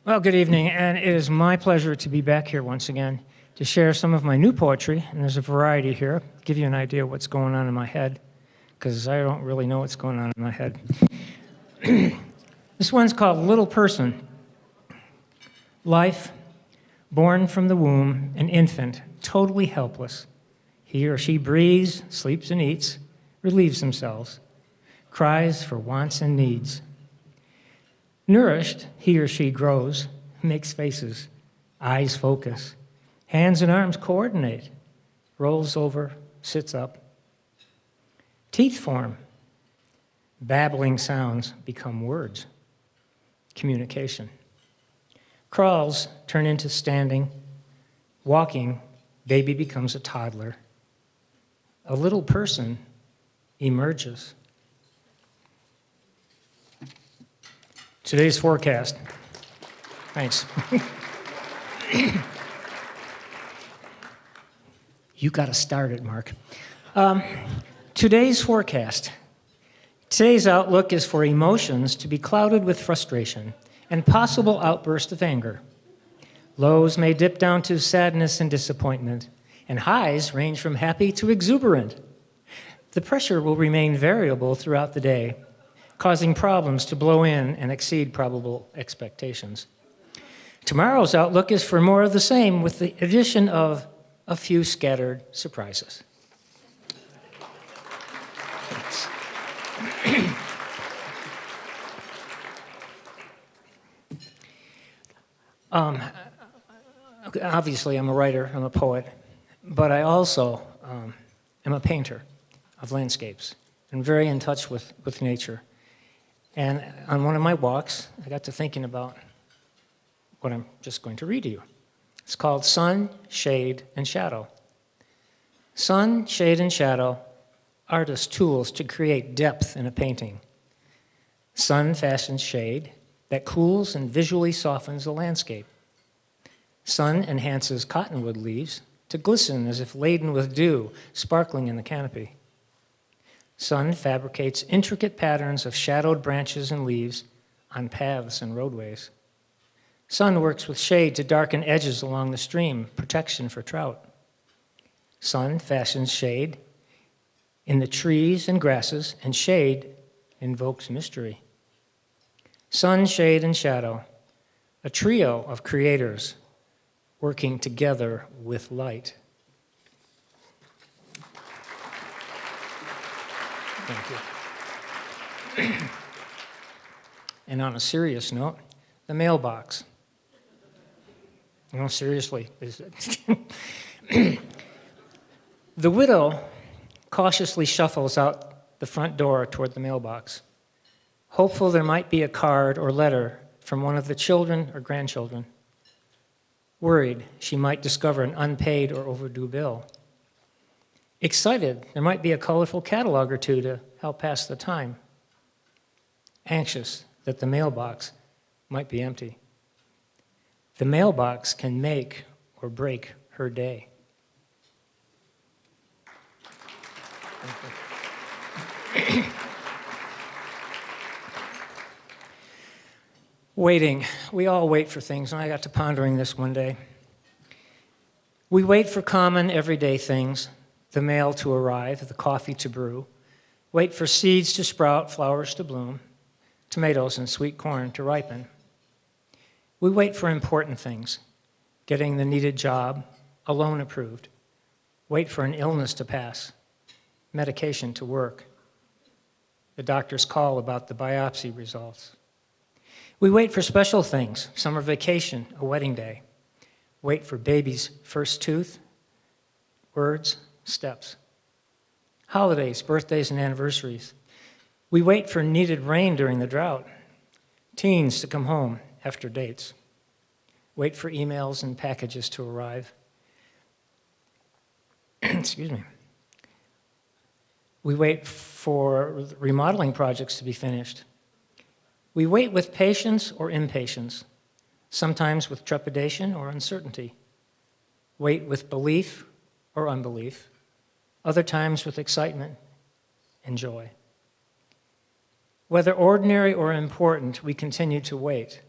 Well, good evening, and it is my pleasure to be back here once again to share some of my new poetry, and there's a variety here. Give you an idea of what's going on in my head, because I don't really know what's going on in my head. This one's called Little Person. Life, born from the womb, an infant, totally helpless. He or she breathes, sleeps and eats, relieves themselves, cries for wants and needs. Nourished, he or she grows, makes faces, eyes focus, hands and arms coordinate, rolls over, sits up. Teeth form, babbling sounds become words, communication. Crawls turn into standing, walking, baby becomes a toddler. A little person emerges. Today's forecast. Thanks. You got to start it, Mark. Today's forecast. Today's outlook is for emotions to be clouded with frustration and possible outburst of anger. Lows may dip down to sadness and disappointment, and highs range from happy to exuberant. The pressure will remain variable throughout the day, causing problems to blow in and exceed probable expectations. Tomorrow's outlook is for more of the same, with the addition of a few scattered surprises. Obviously, I'm a writer, I'm a poet, but I also am a painter of landscapes and very in touch with nature. And on one of my walks, I got to thinking about what I'm just going to read to you. It's called Sun, Shade, and Shadow. Sun, shade, and shadow, artist's tools to create depth in a painting. Sun fashions shade that cools and visually softens the landscape. Sun enhances cottonwood leaves to glisten as if laden with dew, sparkling in the canopy. Sun fabricates intricate patterns of shadowed branches and leaves on paths and roadways. Sun works with shade to darken edges along the stream, protection for trout. Sun fashions shade in the trees and grasses, and shade invokes mystery. Sun, shade, and shadow, a trio of creators working together with light. Thank you. And on a serious note, the mailbox. No, seriously. The widow cautiously shuffles out the front door toward the mailbox, hopeful there might be a card or letter from one of the children or grandchildren. Worried she might discover an unpaid or overdue bill. Excited there might be a colorful catalog or two to help pass the time. Anxious that the mailbox might be empty. The mailbox can make or break her day. Waiting. We all wait for things, and I got to pondering this one day. We wait for common, everyday things, the mail to arrive, the coffee to brew, wait for seeds to sprout, flowers to bloom, tomatoes and sweet corn to ripen. We wait for important things, getting the needed job, a loan approved, wait for an illness to pass, medication to work, the doctor's call about the biopsy results. We wait for special things, summer vacation, a wedding day, wait for baby's first tooth, words, steps, holidays, birthdays, and anniversaries. We wait for needed rain during the drought, teens to come home after dates, wait for emails and packages to arrive. Excuse me. We wait for remodeling projects to be finished. We wait with patience or impatience, sometimes with trepidation or uncertainty. Wait with belief or unbelief, other times with excitement and joy. Whether ordinary or important, we continue to wait.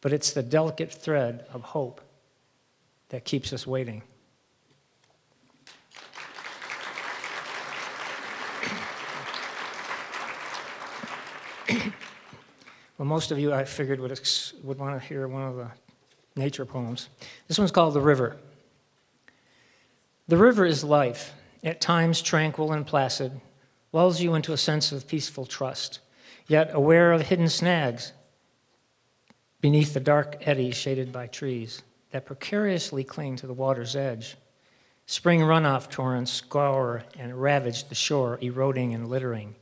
but it's the delicate thread of hope that keeps us waiting. Well, most of you, I figured, would want to hear one of the nature poems. This one's called The River. The river is life, at times tranquil and placid, lulls you into a sense of peaceful trust, yet aware of hidden snags beneath the dark eddies shaded by trees that precariously cling to the water's edge. Spring runoff torrents scour and ravage the shore, eroding and littering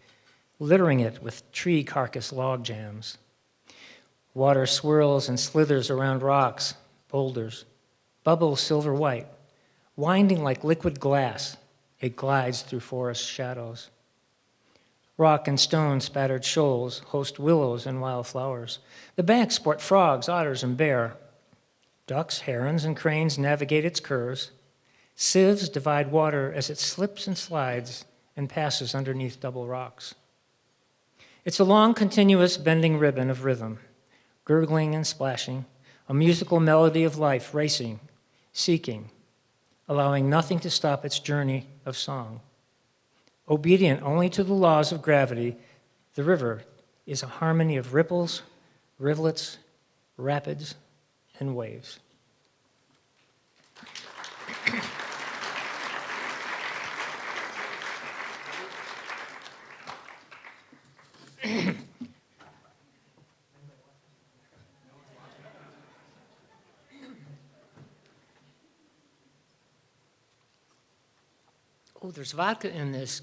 it with tree carcass log jams. Water swirls and slithers around rocks, boulders, bubbles silver white. Winding like liquid glass, it glides through forest shadows. Rock and stone spattered shoals host willows and wildflowers. The banks sport frogs, otters, and bear. Ducks, herons, and cranes navigate its curves. Sieves divide water as it slips and slides and passes underneath double rocks. It's a long, continuous bending ribbon of rhythm, gurgling and splashing, a musical melody of life racing, seeking, allowing nothing to stop its journey of song. Obedient only to the laws of gravity, the river is a harmony of ripples, rivulets, rapids, and waves. Oh, there's vodka in this.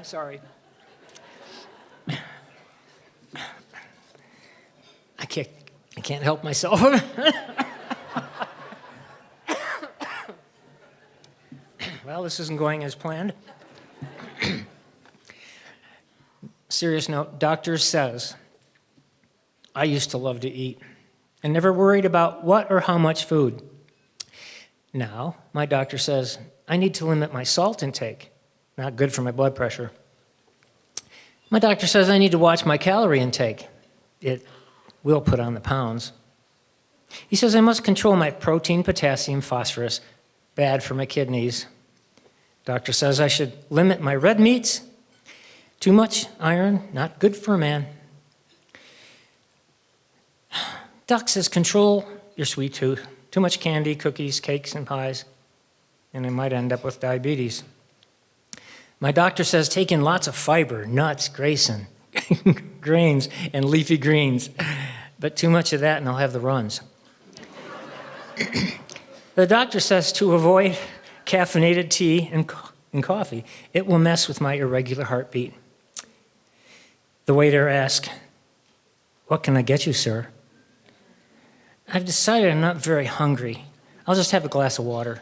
Sorry. I can't help myself. Well, this isn't going as planned. Serious note, doctor says, I used to love to eat and never worried about what or how much food. Now, my doctor says, I need to limit my salt intake. Not good for my blood pressure. My doctor says I need to watch my calorie intake. It will put on the pounds. He says I must control my protein, potassium, phosphorus. Bad for my kidneys. Doctor says I should limit my red meats. Too much iron, not good for a man. Doc says control your sweet tooth. Too much candy, cookies, cakes, and pies, and I might end up with diabetes. My doctor says take in lots of fiber, nuts, grains, and leafy greens, but too much of that and I'll have the runs. The doctor says to avoid caffeinated tea and coffee. It will mess with my irregular heartbeat. The waiter asks, what can I get you, sir? I've decided I'm not very hungry. I'll just have a glass of water.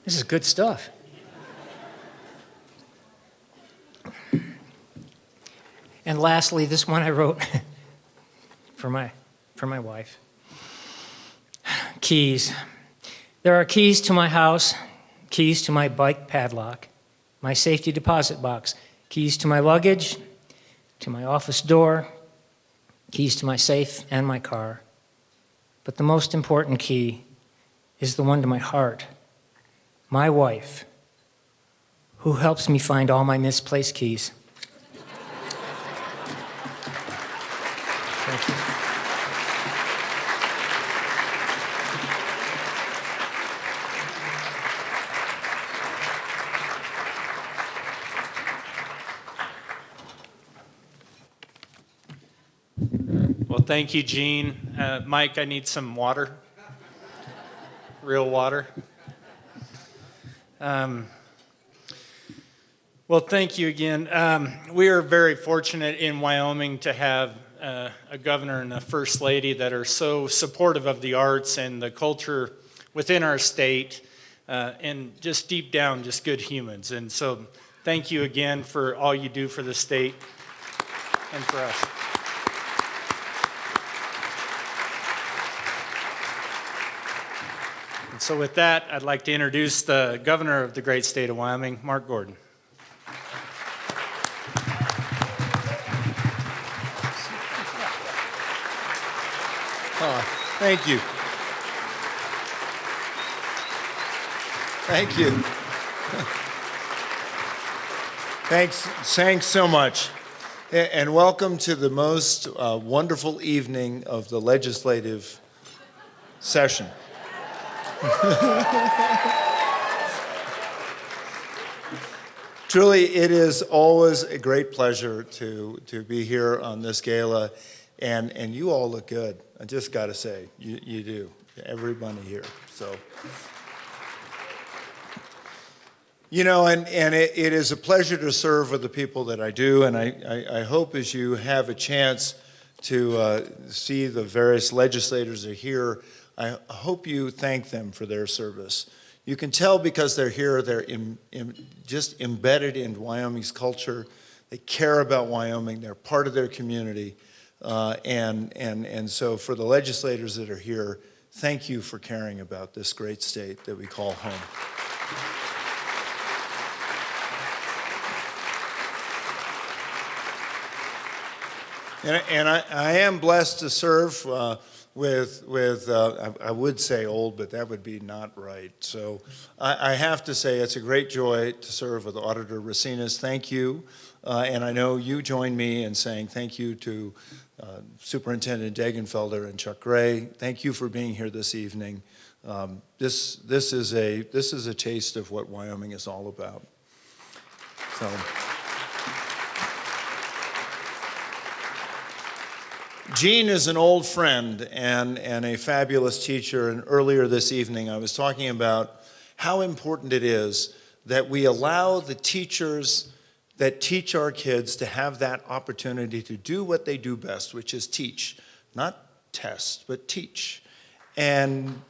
This is good stuff. And lastly, this one I wrote for my wife. Keys. There are keys to my house, keys to my bike padlock, my safety deposit box, keys to my luggage, to my office door, keys to my safe and my car. But the most important key is the one to my heart, my wife, who helps me find all my misplaced keys. Thank you. Well, thank you, Gene. Mike, I need some water. Real water. Well, thank you again. We are very fortunate in Wyoming to have a governor and a first lady that are so supportive of the arts and the culture within our state, and just deep down, just good humans. And so thank you again for all you do for the state and for us. And so with that, I'd like to introduce the governor of the great state of Wyoming, Mark Gordon. Thank you. Thank you. Thanks so much. And welcome to the most wonderful evening of the legislative session. Truly, it is always a great pleasure to be here on this gala, and you all look good. I just got to say, you do, everybody here. So, you know, and it is a pleasure to serve with the people that I do, and I hope as you have a chance to see the various legislators are here, I hope you thank them for their service. You can tell because they're here, they're just embedded in Wyoming's culture. They care about Wyoming, they're part of their community. And so for the legislators that are here, thank you for caring about this great state that we call home. And I am blessed to serve with I would say old, but that would be not right. So I have to say it's a great joy to serve with Auditor Racinas. Thank you. And I know you join me in saying thank you to Superintendent Degenfelder and Chuck Gray. Thank you for being here this evening. This is a taste of what Wyoming is all about. So. Jean is an old friend and a fabulous teacher, and earlier this evening I was talking about how important it is that we allow the teachers that teach our kids to have that opportunity to do what they do best, which is teach, not test, but teach. And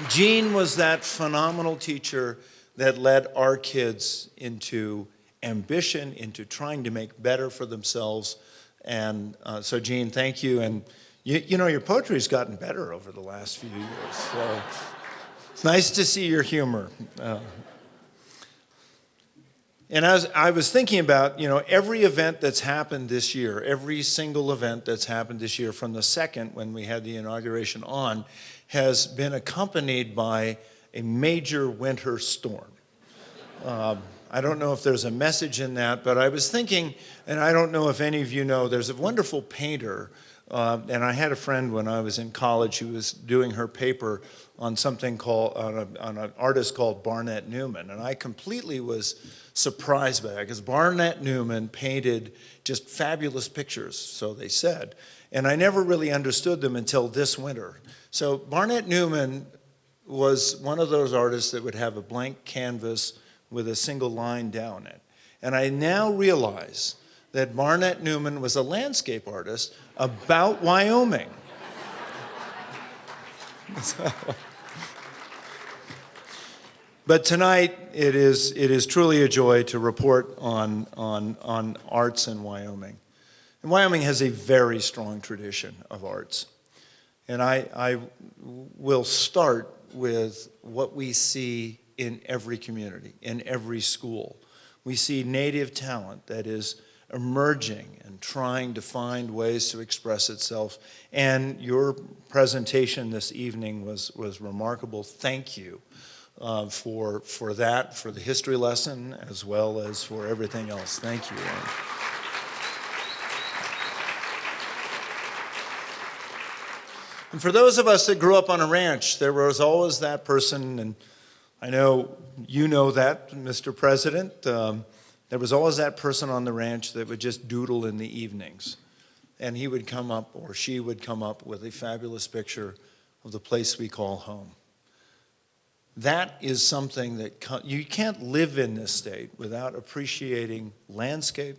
Jean was that phenomenal teacher that led our kids into ambition, into trying to make better for themselves. And so Jean, thank you. And you know, your poetry's gotten better over the last few years. So it's nice to see your humor. And as I was thinking about, you know, every event that's happened this year, every single event that's happened this year from the second when we had the inauguration on, has been accompanied by a major winter storm. I don't know if there's a message in that, but I was thinking, and I don't know if any of you know, there's a wonderful painter, and I had a friend when I was in college who was doing her paper on something called, on an artist called Barnett Newman, and I completely was surprised by that, because Barnett Newman painted just fabulous pictures, so they said, and I never really understood them until this winter. So Barnett Newman was one of those artists that would have a blank canvas with a single line down it. And I now realize that Barnett Newman was a landscape artist about Wyoming. But tonight, it is truly a joy to report on arts in Wyoming. And Wyoming has a very strong tradition of arts. And I will start with what we see in every community, in every school. We see native talent that is emerging and trying to find ways to express itself. And your presentation this evening was remarkable. Thank you for that, for the history lesson, as well as for everything else. Thank you, Aaron. And for those of us that grew up on a ranch, there was always that person, and I know you know that, Mr. President. There was always that person on the ranch that would just doodle in the evenings. And he would come up, or she would come up with a fabulous picture of the place we call home. That is something that you can't live in this state without appreciating landscape,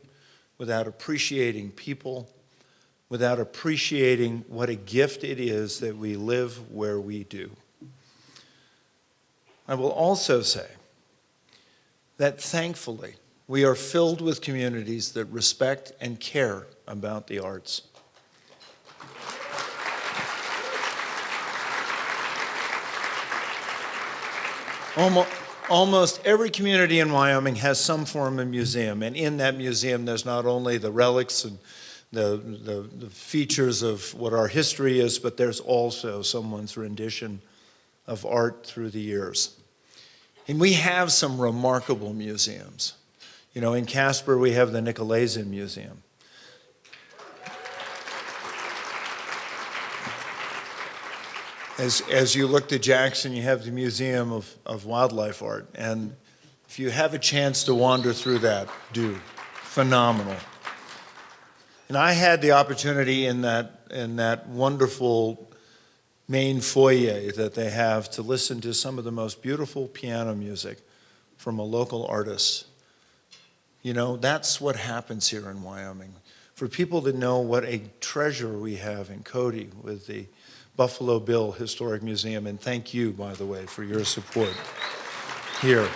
without appreciating people, without appreciating what a gift it is that we live where we do. I will also say that thankfully, we are filled with communities that respect and care about the arts. Almost every community in Wyoming has some form of museum, and in that museum there's not only the relics and the features of what our history is, but there's also someone's rendition of art through the years. And we have some remarkable museums. You know, in Casper we have the Nicolaisen Museum. As you look to Jackson, you have the Museum of Wildlife Art. And if you have a chance to wander through that, do. Phenomenal. And I had the opportunity in that wonderful main foyer that they have to listen to some of the most beautiful piano music from a local artist. You know, that's what happens here in Wyoming. For people to know what a treasure we have in Cody with the Buffalo Bill Historic Museum, and thank you, by the way, for your support here.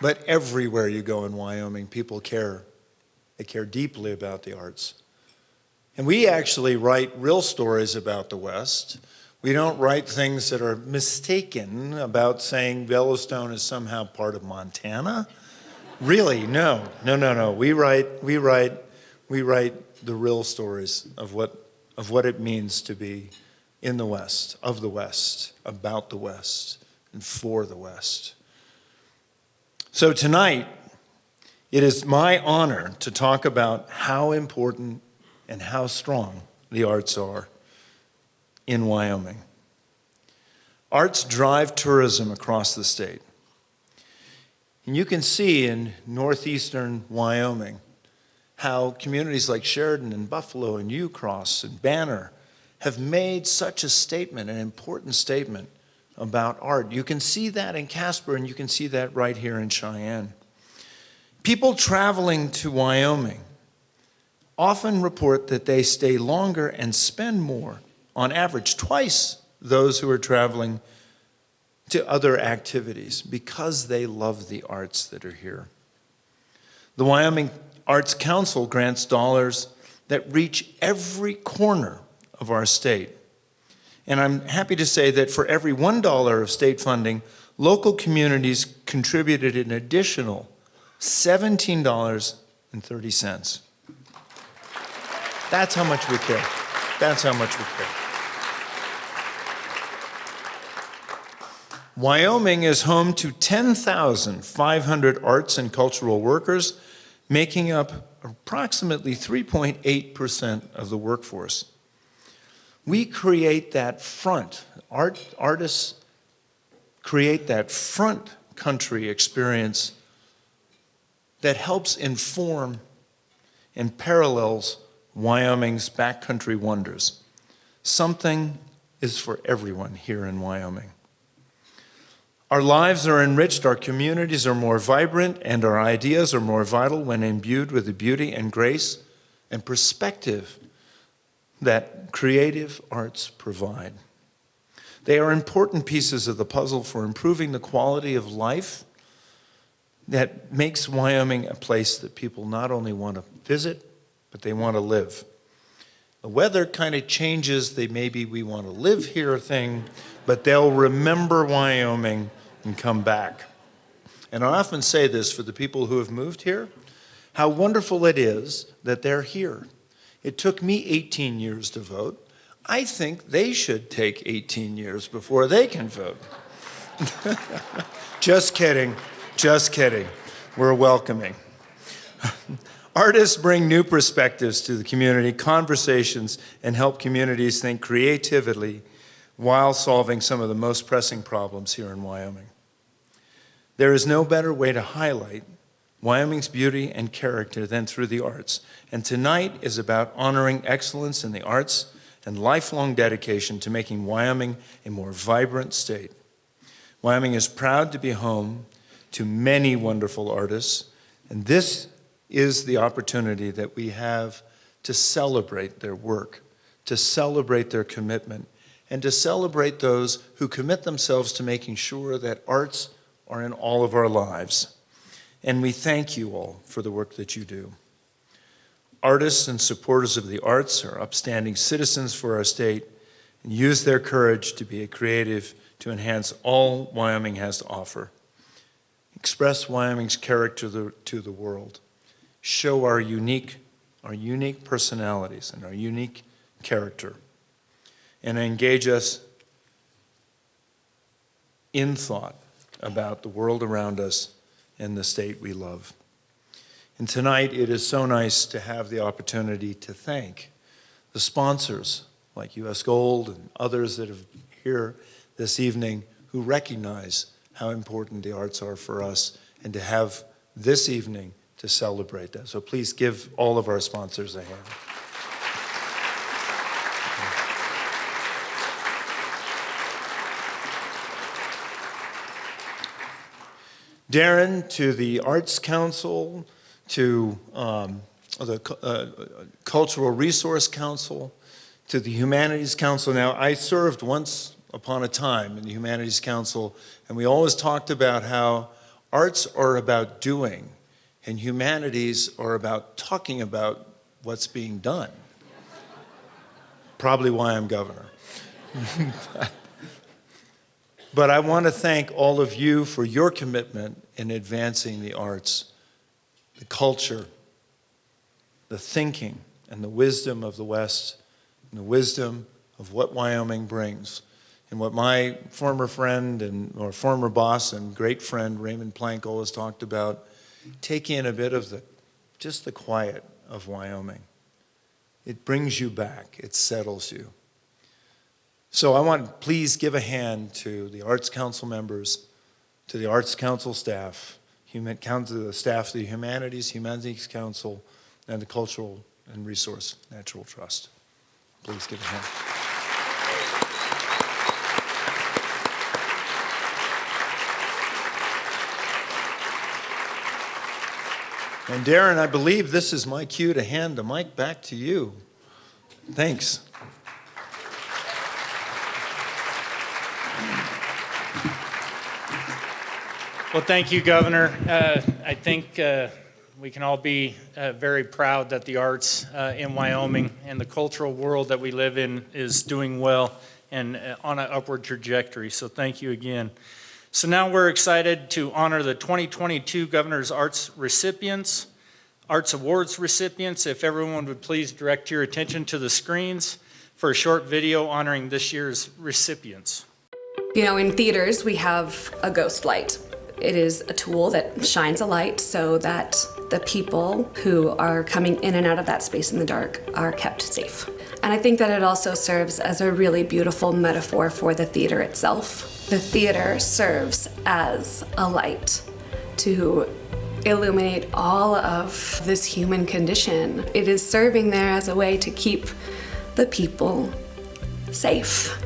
But everywhere you go in Wyoming, people care. They care deeply about the arts. And we actually write real stories about the West. We don't write things that are mistaken about saying Yellowstone is somehow part of Montana. Really, no. We write the real stories of what it means to be in the West, of the West, about the West, and for the West. So tonight, it is my honor to talk about how important and how strong the arts are in Wyoming. Arts drive tourism across the state. And you can see in northeastern Wyoming how communities like Sheridan and Buffalo and Ucross and Banner have made such a statement, an important statement about art. You can see that in Casper, and you can see that right here in Cheyenne. People traveling to Wyoming often report that they stay longer and spend more, on average twice those who are traveling to other activities, because they love the arts that are here. The Wyoming Arts Council grants dollars that reach every corner of our state. And I'm happy to say that for every $1 of state funding, local communities contributed an additional $17.30. That's how much we care. That's how much we care. Wyoming is home to 10,500 arts and cultural workers, making up approximately 3.8% of the workforce. We create that front, artists create that front country experience that helps inform and parallels Wyoming's backcountry wonders. Something is for everyone here in Wyoming. Our lives are enriched, our communities are more vibrant, and our ideas are more vital when imbued with the beauty and grace and perspective that creative arts provide. They are important pieces of the puzzle for improving the quality of life that makes Wyoming a place that people not only want to visit, but they want to live. The weather kind of changes the maybe we want to live here thing, but they'll remember Wyoming and come back. And I often say this for the people who have moved here, how wonderful it is that they're here. It took me 18 years to vote. I think they should take 18 years before they can vote. Just kidding, just kidding. We're welcoming. Artists bring new perspectives to the community, conversations, and help communities think creatively while solving some of the most pressing problems here in Wyoming. There is no better way to highlight Wyoming's beauty and character than through the arts. And tonight is about honoring excellence in the arts and lifelong dedication to making Wyoming a more vibrant state. Wyoming is proud to be home to many wonderful artists, and this is the opportunity that we have to celebrate their work, to celebrate their commitment, and to celebrate those who commit themselves to making sure that arts are in all of our lives. And we thank you all for the work that you do. Artists and supporters of the arts are upstanding citizens for our state, and use their courage to be creative to enhance all Wyoming has to offer. Express Wyoming's character to the world. Show our unique personalities and our unique character, and engage us in thought about the world around us and the state we love. And tonight, it is so nice to have the opportunity to thank the sponsors like U.S. Gold and others that are here this evening who recognize how important the arts are for us, and to have this evening to celebrate that. So please give all of our sponsors a hand. Darren, to the Arts Council, to the Cultural Resource Council, to the Humanities Council. Now, I served once upon a time in the Humanities Council, and we always talked about how arts are about doing, and humanities are about talking about what's being done. Probably why I'm governor. But I want to thank all of you for your commitment in advancing the arts, the culture, the thinking, and the wisdom of the West, and the wisdom of what Wyoming brings. And what my former friend or former boss and great friend Raymond Plank always talked about, take in a bit of just the quiet of Wyoming. It brings you back, it settles you. So I want to please give a hand to the Arts Council members, to the Arts Council staff, to the staff of the Humanities Council, and the Cultural and Resource Natural Trust. Please give a hand. And Darren, I believe this is my cue to hand the mic back to you. Thanks. Well, thank you, Governor. I think we can all be very proud that the arts in Wyoming and the cultural world that we live in is doing well and on an upward trajectory. So thank you again. So now we're excited to honor the 2022 Governor's Arts recipients, Arts Awards recipients. If everyone would please direct your attention to the screens for a short video honoring this year's recipients. You know, in theaters, we have a ghost light. It is a tool that shines a light so that the people who are coming in and out of that space in the dark are kept safe. And I think that it also serves as a really beautiful metaphor for the theater itself. The theater serves as a light to illuminate all of this human condition. It is serving there as a way to keep the people safe.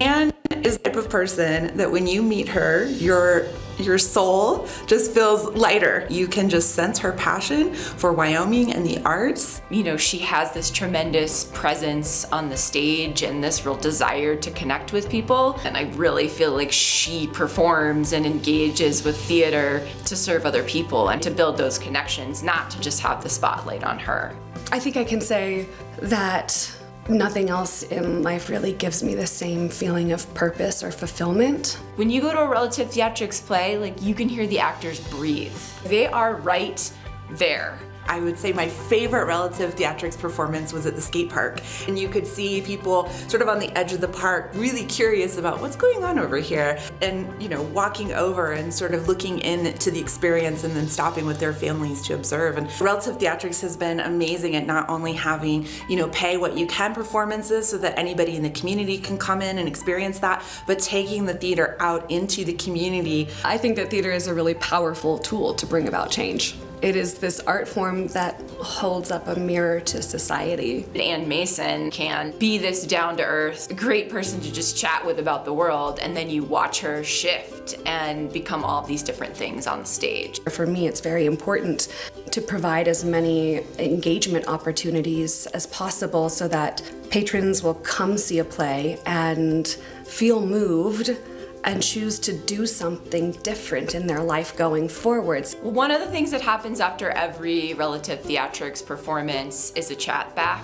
Anne is the type of person that when you meet her, your soul just feels lighter. You can just sense her passion for Wyoming and the arts. You know, she has this tremendous presence on the stage and this real desire to connect with people. And I really feel like she performs and engages with theater to serve other people and to build those connections, not to just have the spotlight on her. I think I can say that nothing else in life really gives me the same feeling of purpose or fulfillment. When you go to a relative theatrics play, like, you can hear the actors breathe. They are right there. I would say my favorite relative theatrics performance was at the skate park. And you could see people sort of on the edge of the park, really curious about what's going on over here. And, you know, walking over and sort of looking into the experience and then stopping with their families to observe. And relative theatrics has been amazing at not only having, you know, pay what you can performances so that anybody in the community can come in and experience that, but taking the theater out into the community. I think that theater is a really powerful tool to bring about change. It is this art form that holds up a mirror to society. Ann Mason can be this down-to-earth, great person to just chat with about the world, and then you watch her shift and become all these different things on the stage. For me, it's very important to provide as many engagement opportunities as possible so that patrons will come see a play and feel moved and choose to do something different in their life going forwards. One of the things that happens after every relative theatrics performance is a chat back.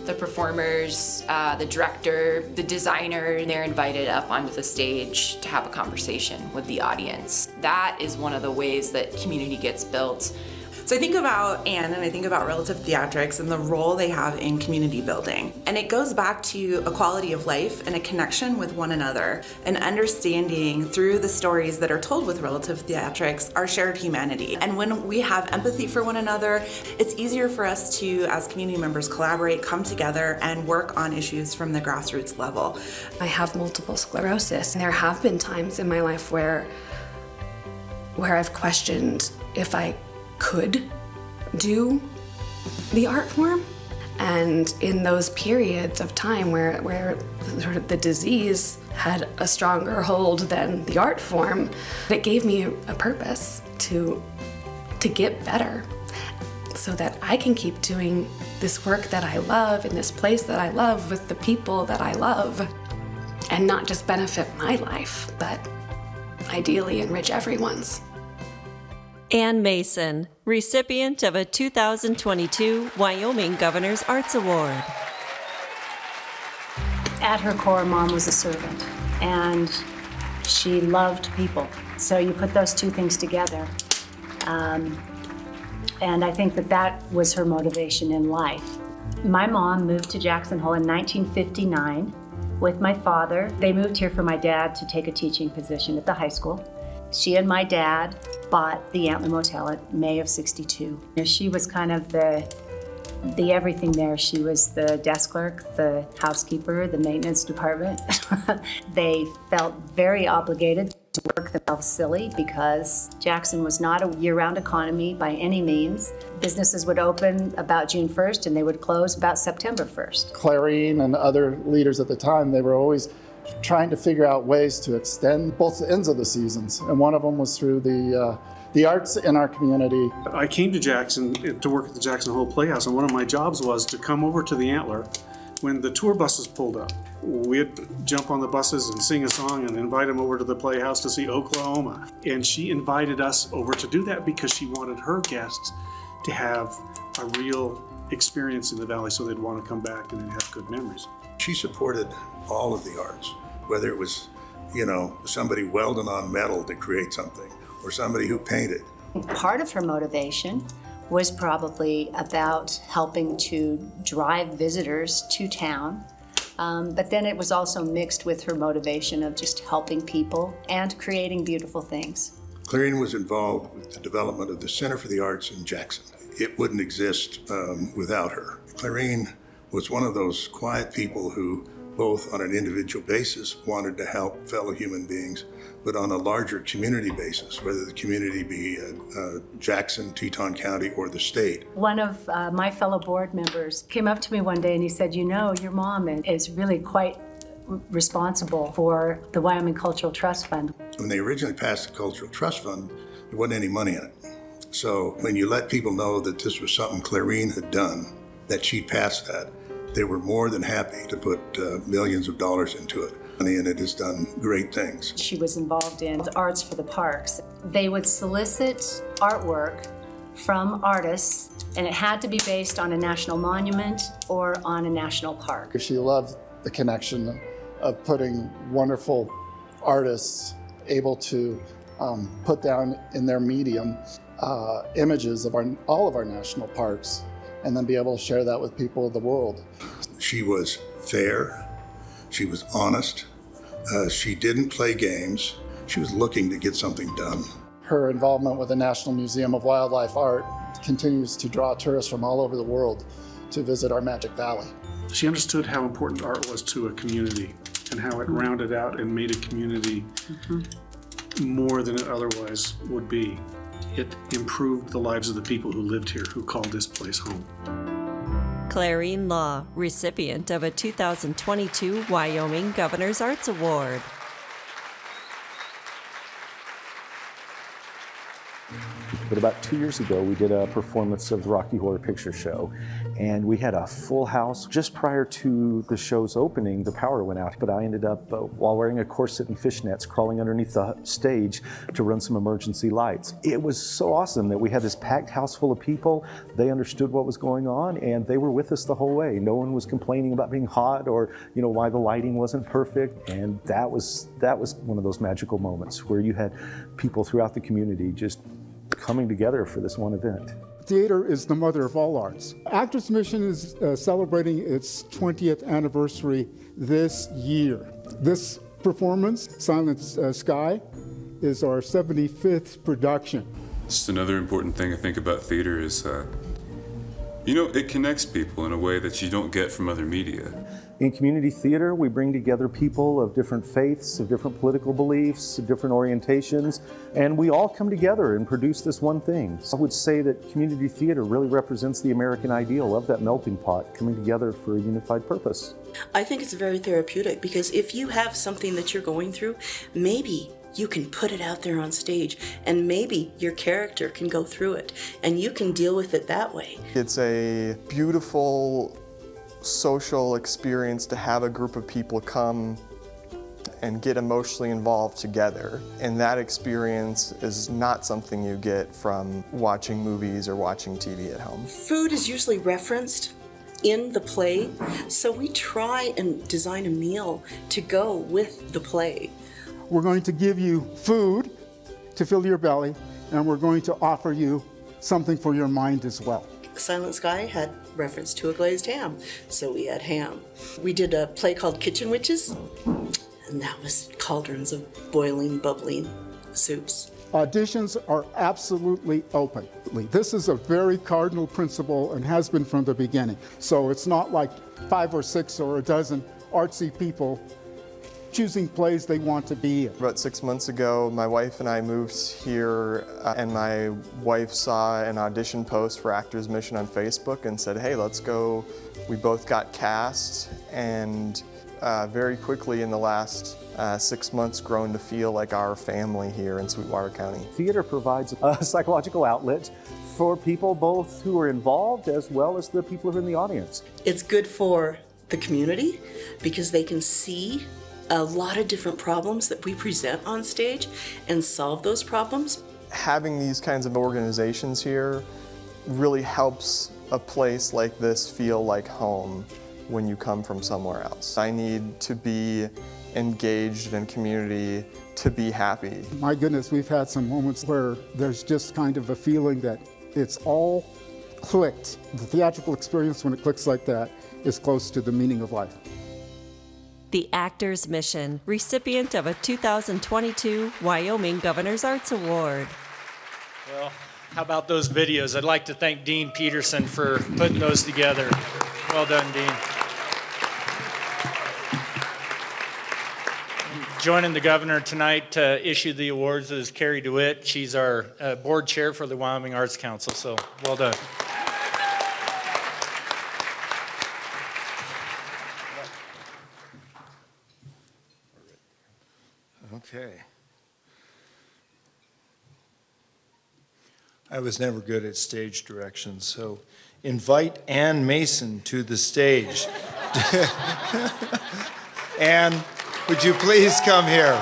The performers, the director, the designer, and they're invited up onto the stage to have a conversation with the audience. That is one of the ways that community gets built. So I think about Anne and I think about relative theatrics and the role they have in community building. And it goes back to a quality of life and a connection with one another, and understanding through the stories that are told with relative theatrics our shared humanity. And when we have empathy for one another, it's easier for us to, as community members, collaborate, come together, and work on issues from the grassroots level. I have multiple sclerosis, and there have been times in my life where I've questioned if I could do the art form. And in those periods of time where sort of the disease had a stronger hold than the art form, it gave me a purpose to get better so that I can keep doing this work that I love in this place that I love with the people that I love, and not just benefit my life, but ideally enrich everyone's. Ann Mason, recipient of a 2022 Wyoming Governor's Arts Award. At her core, Mom was a servant, and she loved people. So you put those two things together. And I think that was her motivation in life. My mom moved to Jackson Hole in 1959 with my father. They moved here for my dad to take a teaching position at the high school. She and my dad bought the Antler Motel in May of '62. She was kind of the everything there. She was the desk clerk, the housekeeper, the maintenance department. They felt very obligated to work themselves silly because Jackson was not a year-round economy by any means. Businesses would open about June 1st and they would close about September 1st. Clarene and other leaders at the time, they were always trying to figure out ways to extend both ends of the seasons, and one of them was through the arts in our community. I came to Jackson to work at the Jackson Hole Playhouse, and one of my jobs was to come over to the Antler when the tour buses pulled up. We'd jump on the buses and sing a song and invite them over to the Playhouse to see Oklahoma. And she invited us over to do that because she wanted her guests to have a real experience in the valley, so they'd want to come back and have good memories. She supported all of the arts, whether it was, somebody welding on metal to create something, or somebody who painted. Part of her motivation was probably about helping to drive visitors to town, but then it was also mixed with her motivation of just helping people and creating beautiful things. Clarene was involved with the development of the Center for the Arts in Jackson. It wouldn't exist without her. Clarene was one of those quiet people who, both on an individual basis, wanted to help fellow human beings, but on a larger community basis, whether the community be Jackson, Teton County, or the state. One of my fellow board members came up to me one day and he said, your mom is really quite responsible for the Wyoming Cultural Trust Fund. When they originally passed the Cultural Trust Fund, there wasn't any money in it. So when you let people know that this was something Clarene had done, that she'd passed that, they were more than happy to put millions of dollars into it. And it has done great things. She was involved in Arts for the Parks. They would solicit artwork from artists, and it had to be based on a national monument or on a national park. She loved the connection of putting wonderful artists able to put down in their medium images of all of our national parks, and then be able to share that with people of the world. She was fair, she was honest, she didn't play games, she was looking to get something done. Her involvement with the National Museum of Wildlife Art continues to draw tourists from all over the world to visit our Magic Valley. She understood how important art was to a community and how it rounded out and made a community more than it otherwise would be. It improved the lives of the people who lived here, who called this place home. Clarene Law, recipient of a 2022 Wyoming Governor's Arts Award. But about 2 years ago, we did a performance of the Rocky Horror Picture Show, and we had a full house. Just prior to the show's opening, the power went out, but I ended up, while wearing a corset and fishnets, crawling underneath the stage to run some emergency lights. It was so awesome that we had this packed house full of people. They understood what was going on, and they were with us the whole way. No one was complaining about being hot or, why the lighting wasn't perfect. And that was one of those magical moments where you had people throughout the community just coming together for this one event. Theater is the mother of all arts. Actors Mission is celebrating its 20th anniversary this year. This performance, Silent Sky, is our 75th production. Just another important thing I think about theater is, it connects people in a way that you don't get from other media. In community theater, we bring together people of different faiths, of different political beliefs, of different orientations, and we all come together and produce this one thing. I would say that community theater really represents the American ideal of that melting pot coming together for a unified purpose. I think it's very therapeutic because if you have something that you're going through, maybe you can put it out there on stage and maybe your character can go through it and you can deal with it that way. It's a beautiful social experience to have a group of people come and get emotionally involved together. And that experience is not something you get from watching movies or watching TV at home. Food is usually referenced in the play, so we try and design a meal to go with the play. We're going to give you food to fill your belly, and we're going to offer you something for your mind as well. Silent Sky had reference to a glazed ham, so we had ham. We did a play called Kitchen Witches, and that was cauldrons of boiling, bubbling soups. Auditions are absolutely open. This is a very cardinal principle and has been from the beginning. So it's not like 5 or 6 or a dozen artsy people choosing plays they want to be in. About 6 months ago, my wife and I moved here, and my wife saw an audition post for Actors Mission on Facebook and said, hey, let's go. We both got cast, and very quickly in the last 6 months grown to feel like our family here in Sweetwater County. Theater provides a psychological outlet for people both who are involved as well as the people who are in the audience. It's good for the community because they can see a lot of different problems that we present on stage and solve those problems. Having these kinds of organizations here really helps a place like this feel like home when you come from somewhere else. I need to be engaged in community to be happy. My goodness, we've had some moments where there's just kind of a feeling that it's all clicked. The theatrical experience, when it clicks like that, is close to the meaning of life. The Actors Mission, recipient of a 2022 Wyoming Governor's Arts Award. Well, how about those videos? I'd like to thank Dean Peterson for putting those together. Well done, Dean. Joining the governor tonight to issue the awards is Carrie DeWitt. She's our board chair for the Wyoming Arts Council, so well done. Okay. I was never good at stage directions, so invite Ann Mason to the stage. Ann, would you please come here?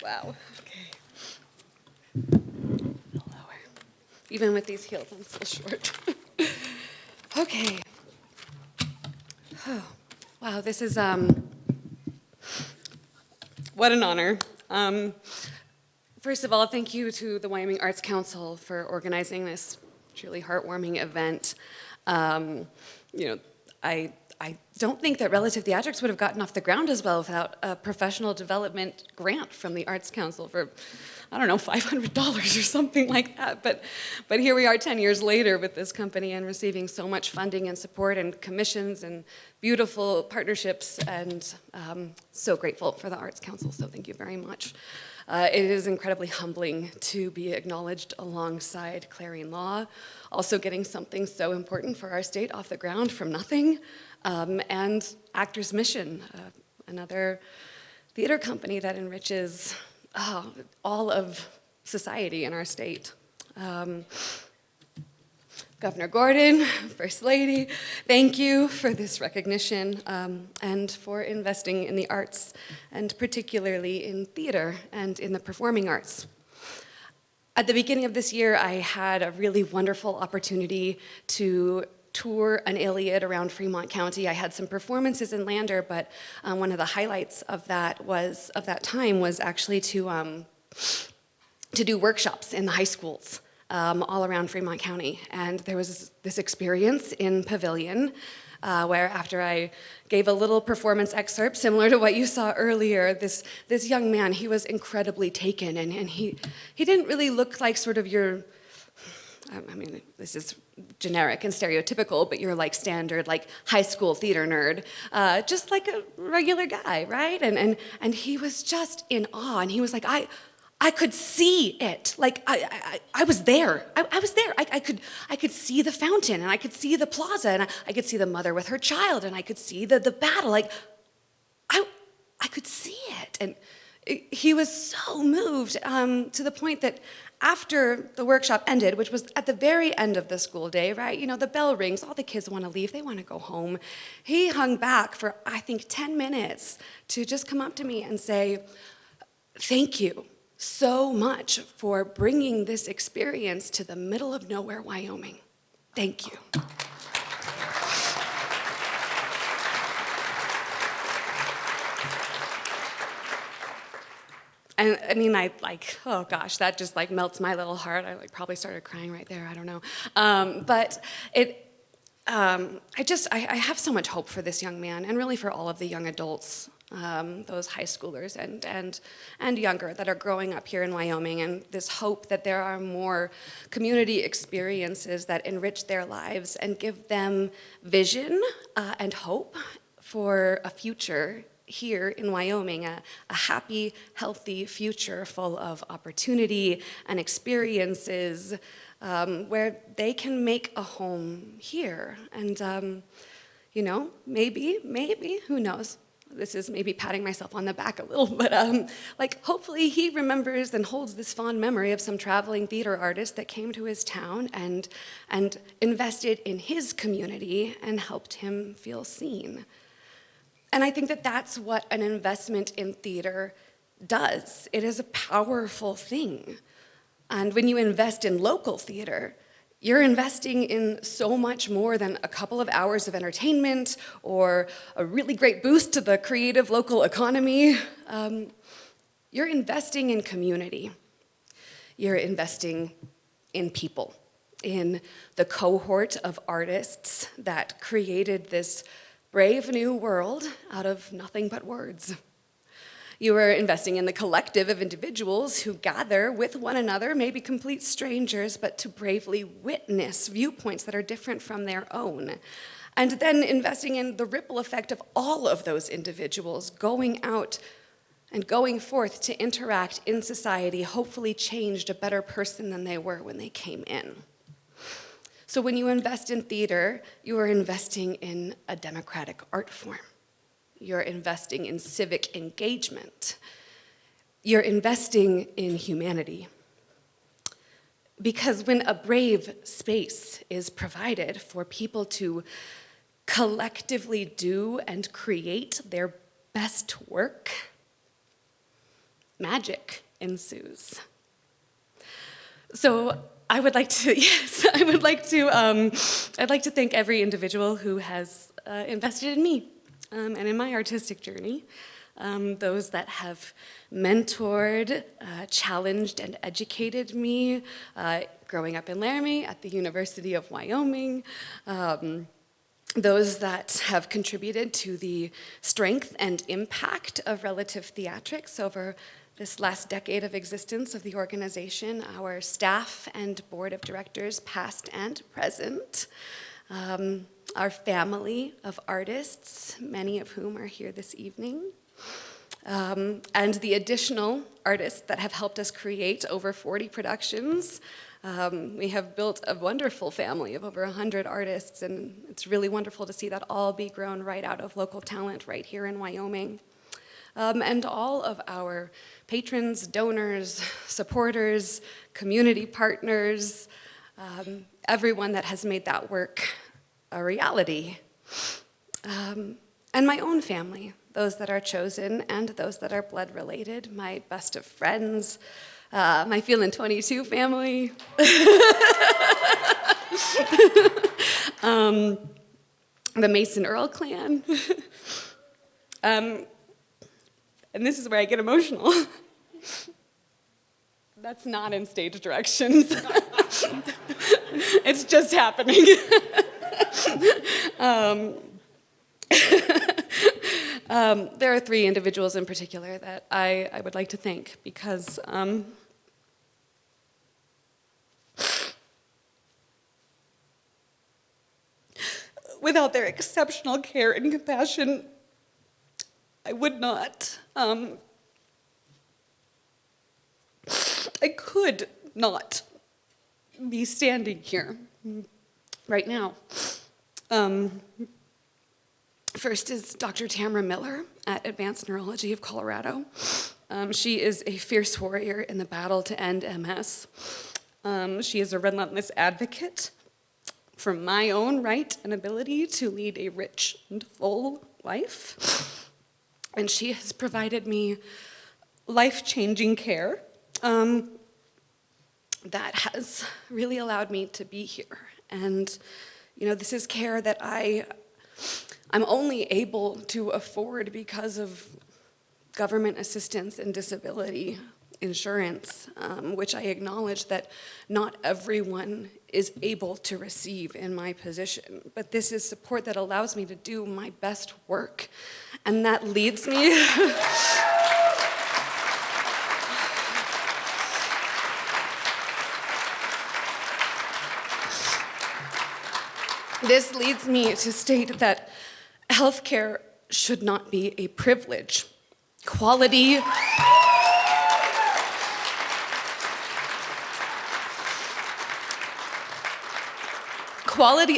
Wow. Okay. Lower. Even with these heels, I'm still short. Okay. Oh, wow, this is what an honor. First of all, thank you to the Wyoming Arts Council for organizing this truly heartwarming event. I don't think that Relative Theatrics would have gotten off the ground as well without a professional development grant from the Arts Council for, I don't know, $500 or something like that. But here we are 10 years later with this company and receiving so much funding and support and commissions and beautiful partnerships, and so grateful for the Arts Council, so thank you very much. It is incredibly humbling to be acknowledged alongside Clarene Law, also getting something so important for our state off the ground from nothing, and Actors Mission, another theater company that enriches all of society in our state. Governor Gordon, First Lady, thank you for this recognition and for investing in the arts, and particularly in theater and in the performing arts. At the beginning of this year, I had a really wonderful opportunity to tour an Iliad around Fremont County. I had some performances in Lander, but one of the highlights of that time was actually to do workshops in the high schools all around Fremont County. And there was this experience in Pavilion where after I gave a little performance excerpt similar to what you saw earlier, this young man, he was incredibly taken, and he didn't really look like sort of your, I mean, this is generic and stereotypical, but you're like standard, like high school theater nerd, just like a regular guy, right? And he was just in awe, and he was like, I could see it. Like I was there. I was there. I could see the fountain, and I could see the plaza, and I could see the mother with her child, and I could see the battle. Like I could see it, and he was so moved to the point that after the workshop ended, which was at the very end of the school day, right? You know, the bell rings, all the kids want to leave, they want to go home. He hung back for, I think, 10 minutes to just come up to me and say, thank you so much for bringing this experience to the middle of nowhere, Wyoming. Thank you. And I mean, oh gosh, that just like melts my little heart. I like probably started crying right there, I don't know. But I have so much hope for this young man, and really for all of the young adults, those high schoolers and younger that are growing up here in Wyoming, and this hope that there are more community experiences that enrich their lives and give them vision and hope for a future here in Wyoming, a happy, healthy future full of opportunity and experiences where they can make a home here. And, you know, maybe, who knows? This is maybe patting myself on the back a little, but like hopefully he remembers and holds this fond memory of some traveling theater artist that came to his town and invested in his community and helped him feel seen. And I think that that's what an investment in theater does. It is a powerful thing. And when you invest in local theater, you're investing in so much more than a couple of hours of entertainment or a really great boost to the creative local economy. You're investing in community. You're investing in people, in the cohort of artists that created this brave new world out of nothing but words. You are investing in the collective of individuals who gather with one another, maybe complete strangers, but to bravely witness viewpoints that are different from their own. And then investing in the ripple effect of all of those individuals going out and going forth to interact in society, hopefully changed a better person than they were when they came in. So when you invest in theater, you are investing in a democratic art form. You're investing in civic engagement. You're investing in humanity. Because when a brave space is provided for people to collectively do and create their best work, magic ensues. So I would like to, I'd like to thank every individual who has invested in me and in my artistic journey. Those that have mentored, challenged, and educated me growing up in Laramie at the University of Wyoming. those that have contributed to the strength and impact of relative theatrics over this last decade of existence of the organization, our staff and board of directors, past and present, our family of artists, many of whom are here this evening, and the additional artists that have helped us create over 40 productions. We have built a wonderful family of over 100 artists, and it's really wonderful to see that all be grown right out of local talent right here in Wyoming. And all of our patrons, donors, supporters, community partners, everyone that has made that work a reality. And my own family, those that are chosen and those that are blood related, my best of friends, my Feelin' 22 family, the Mason Earl clan, and this is where I get emotional. That's not in stage directions. It's just happening. There are 3 individuals in particular that I would like to thank because without their exceptional care and compassion, I would not, I could not be standing here right now. First is Dr. Tamara Miller at Advanced Neurology of Colorado. She is a fierce warrior in the battle to end MS. She is a relentless advocate for my own right and ability to lead a rich and full life. And she has provided me life-changing care that has really allowed me to be here. And, you know, this is care that I'm only able to afford because of government assistance and disability insurance, which I acknowledge that not everyone is able to receive in my position. But this is support that allows me to do my best work. And that leads me... This leads me to state that healthcare should not be a privilege. Quality,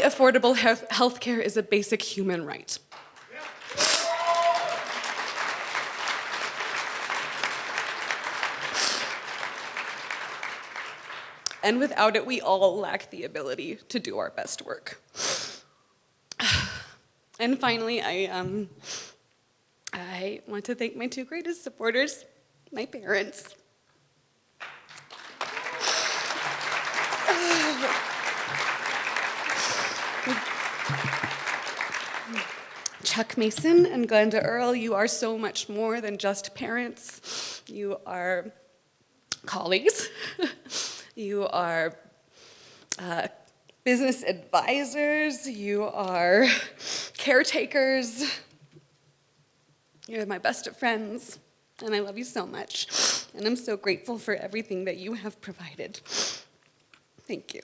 affordable healthcare is a basic human right. And without it, we all lack the ability to do our best work. And finally, I want to thank my 2 greatest supporters, my parents. Chuck Mason and Glenda Earl, you are so much more than just parents. You are colleagues. You are business advisors. You are caretakers. You're my best of friends, and I love you so much. And I'm so grateful for everything that you have provided. Thank you.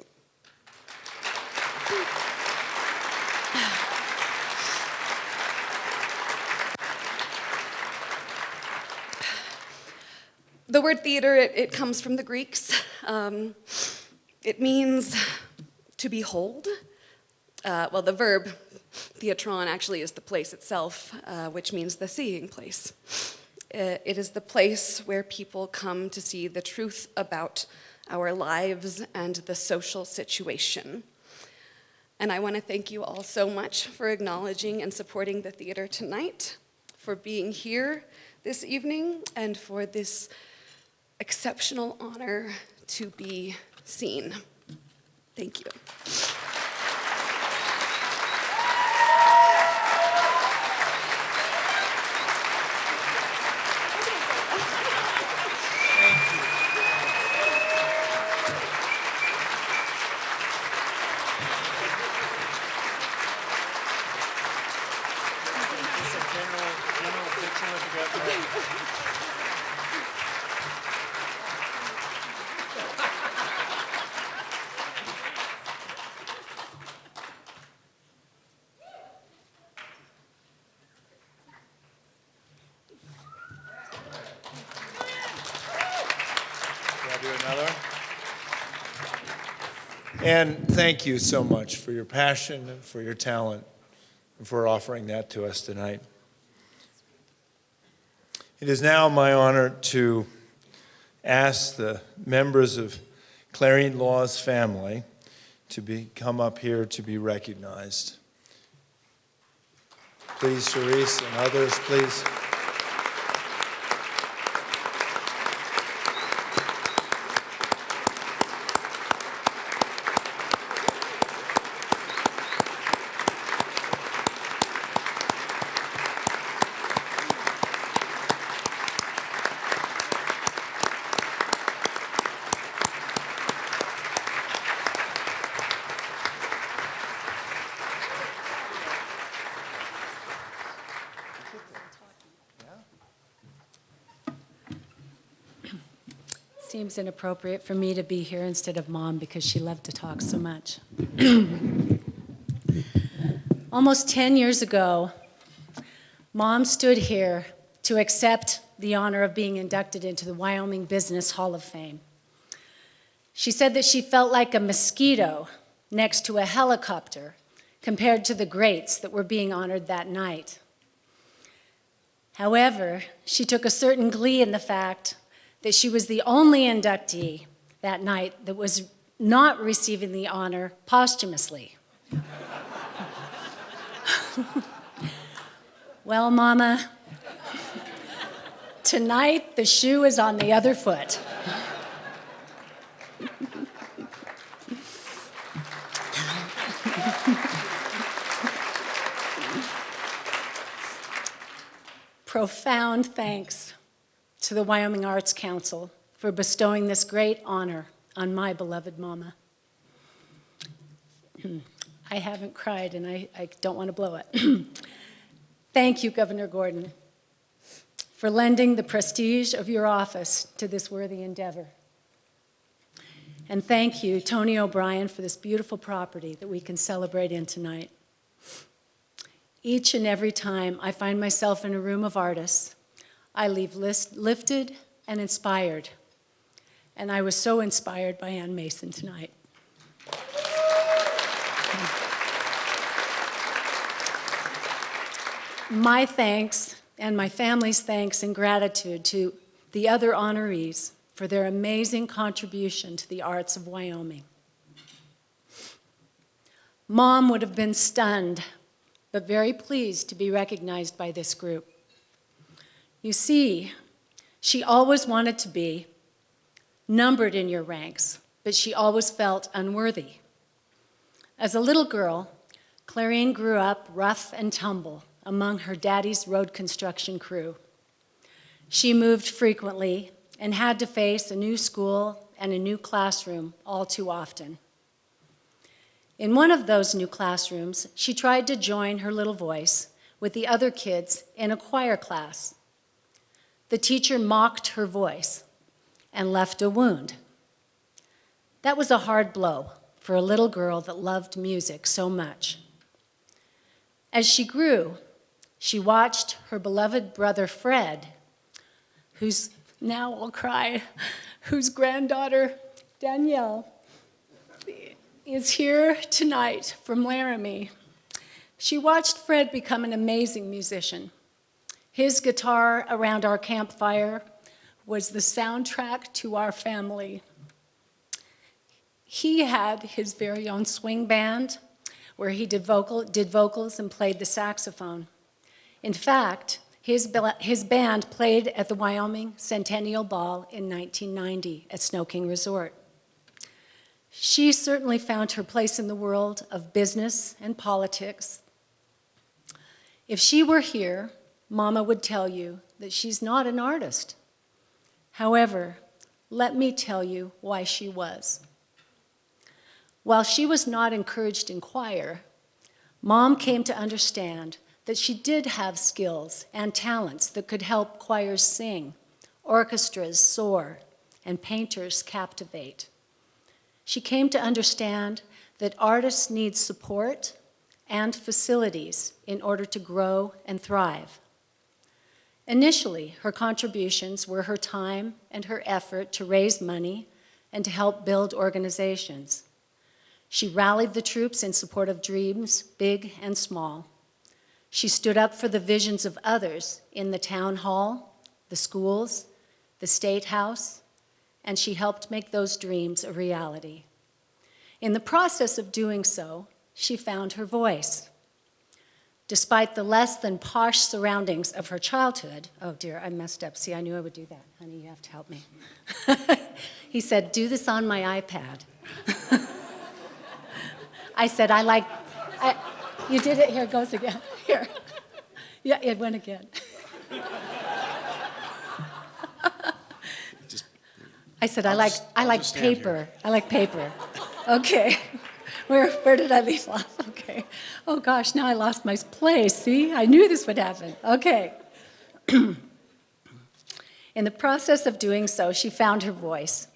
The word theater, it comes from the Greeks. It means to behold. Well, the verb theatron actually is the place itself, which means the seeing place. It is the place where people come to see the truth about our lives and the social situation. And I want to thank you all so much for acknowledging and supporting the theater tonight, for being here this evening, and for this exceptional honor to be seen. Thank you. Do another one? And thank you so much for your passion and for your talent and for offering that to us tonight. It is now my honor to ask the members of Clarene Law's family to come up here to be recognized. Please, Charisse and others, please. Seems inappropriate for me to be here instead of Mom because she loved to talk so much. Almost 10 years ago, Mom stood here to accept the honor of being inducted into the Wyoming Business Hall of Fame. She said that she felt like a mosquito next to a helicopter compared to the greats that were being honored that night. However, she took a certain glee in the fact that she was the only inductee that night that was not receiving the honor posthumously. Well, Mama, tonight the shoe is on the other foot. Profound thanks to the Wyoming Arts Council for bestowing this great honor on my beloved Mama. I haven't cried and I don't want to blow it. Thank you, Governor Gordon, for lending the prestige of your office to this worthy endeavor. And thank you, Tony O'Brien, for this beautiful property that we can celebrate in tonight. Each and every time I find myself in a room of artists, I leave lifted and inspired. And I was so inspired by Ann Mason tonight. My thanks and my family's thanks and gratitude to the other honorees for their amazing contribution to the arts of Wyoming. Mom would have been stunned, but very pleased to be recognized by this group. You see, she always wanted to be numbered in your ranks, but she always felt unworthy. As a little girl, Clarene grew up rough and tumble among her daddy's road construction crew. She moved frequently and had to face a new school and a new classroom all too often. In one of those new classrooms, she tried to join her little voice with the other kids in a choir class. The teacher mocked her voice and left a wound. That was a hard blow for a little girl that loved music so much. As she grew, she watched her beloved brother Fred, whose, now I'll cry, whose granddaughter Danielle is here tonight from Laramie. She watched Fred become an amazing musician. His guitar around our campfire was the soundtrack to our family. He had his very own swing band where he did vocals and played the saxophone. In fact, his band played at the Wyoming Centennial Ball in 1990 at Snow King Resort. She certainly found her place in the world of business and politics. If she were here, Mama would tell you that she's not an artist. However, let me tell you why she was. While she was not encouraged in choir, Mom came to understand that she did have skills and talents that could help choirs sing, orchestras soar, and painters captivate. She came to understand that artists need support and facilities in order to grow and thrive. Initially, her contributions were her time and her effort to raise money and to help build organizations. She rallied the troops in support of dreams, big and small. She stood up for the visions of others in the town hall, the schools, the state house, and she helped make those dreams a reality. In the process of doing so, she found her voice. Despite the less than posh surroundings of her childhood, oh dear, I messed up. See, I knew I would do that. Honey, you have to help me. He said, do this on my iPad. I said, you did it, here it goes again. Here. Yeah, it went again. I said, I like paper. I like paper. Okay. Where did I leave off? Okay. Oh gosh, now I lost my place. See, I knew this would happen. Okay. In the process of doing so, she found her voice.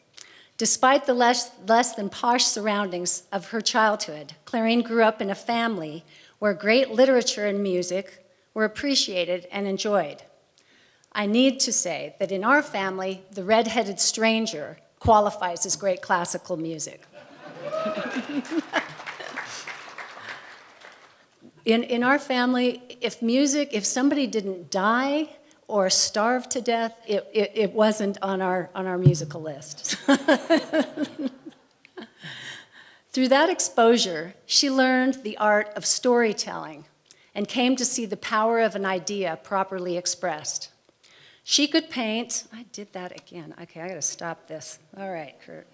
Despite the less than posh surroundings of her childhood, Clarene grew up in a family where great literature and music were appreciated and enjoyed. I need to say that in our family, the red-headed stranger qualifies as great classical music. In our family, if somebody didn't die or starve to death, it wasn't on our musical list. Through that exposure, she learned the art of storytelling and came to see the power of an idea properly expressed. She could paint. I did that again. Okay, I gotta stop this. All right, Kurt.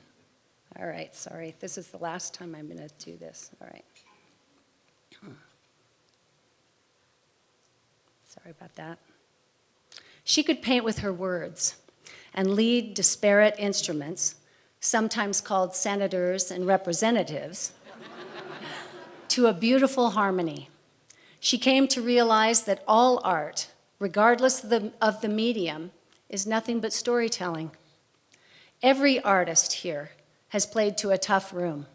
All right, sorry. This is the last time I'm gonna do this. All right. Sorry about that. She could paint with her words and lead disparate instruments, sometimes called senators and representatives, to a beautiful harmony. She came to realize that all art, regardless of the medium, is nothing but storytelling. Every artist here has played to a tough room.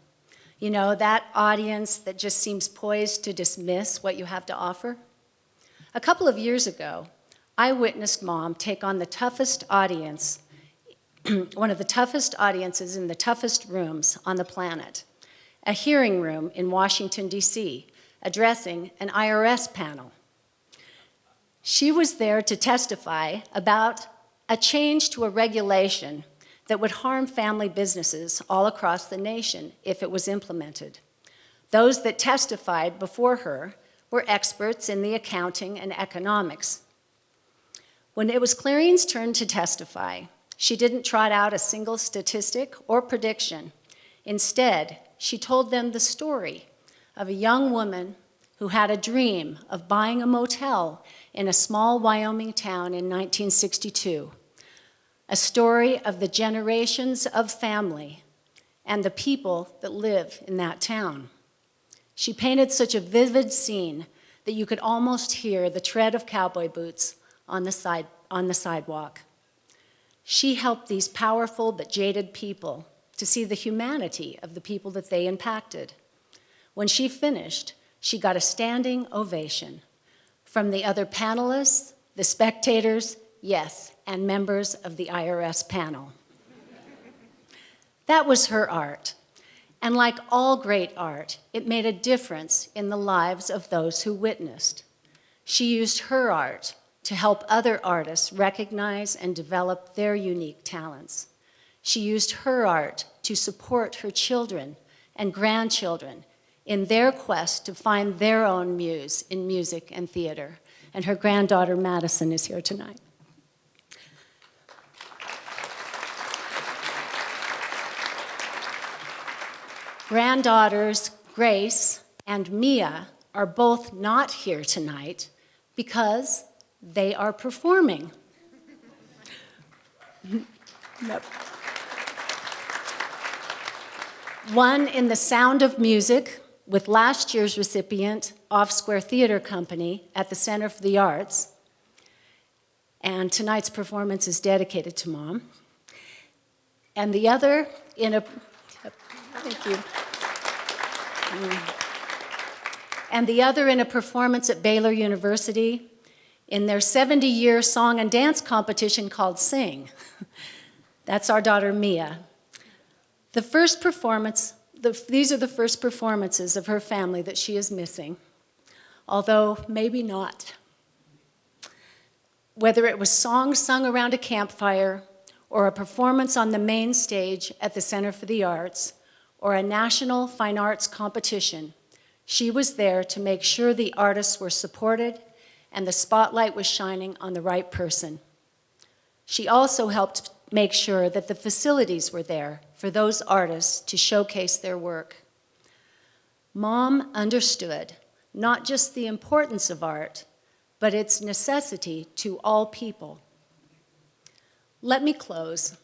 You know, that audience that just seems poised to dismiss what you have to offer. A couple of years ago, I witnessed Mom take on the toughest audience, one of the toughest audiences in the toughest rooms on the planet, a hearing room in Washington, D.C., addressing an IRS panel. She was there to testify about a change to a regulation that would harm family businesses all across the nation if it was implemented. Those that testified before her were experts in the accounting and economics. When it was Clarene's turn to testify, she didn't trot out a single statistic or prediction. Instead, she told them the story of a young woman who had a dream of buying a motel in a small Wyoming town in 1962, a story of the generations of family and the people that live in that town. She painted such a vivid scene that you could almost hear the tread of cowboy boots on the sidewalk. She helped these powerful but jaded people to see the humanity of the people that they impacted. When she finished, she got a standing ovation from the other panelists, the spectators, yes, and members of the IRS panel. That was her art. And like all great art, it made a difference in the lives of those who witnessed. She used her art to help other artists recognize and develop their unique talents. She used her art to support her children and grandchildren in their quest to find their own muse in music and theater. And her granddaughter, Madison, is here tonight. Granddaughters Grace and Mia are both not here tonight because they are performing. Nope. One in The Sound of Music with last year's recipient, Off Square Theater Company at the Center for the Arts. And tonight's performance is dedicated to Mom. And the other in a, thank you. And the other in a performance at Baylor University in their 70-year song and dance competition called Sing. That's our daughter, Mia. The first performance, these are the first performances of her family that she is missing, although maybe not. Whether it was songs sung around a campfire, or a performance on the main stage at the Center for the Arts, or a national fine arts competition, she was there to make sure the artists were supported and the spotlight was shining on the right person. She also helped make sure that the facilities were there for those artists to showcase their work. Mom understood not just the importance of art, but its necessity to all people. Let me close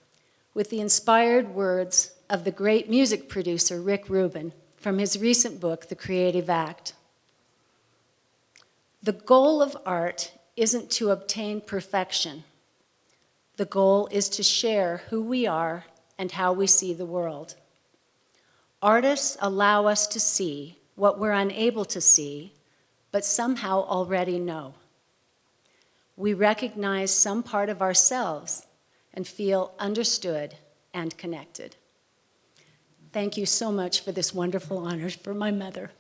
with the inspired words of the great music producer Rick Rubin from his recent book, The Creative Act. The goal of art isn't to obtain perfection. The goal is to share who we are and how we see the world. Artists allow us to see what we're unable to see, but somehow already know. We recognize some part of ourselves and feel understood and connected. Thank you so much for this wonderful honor for my mother.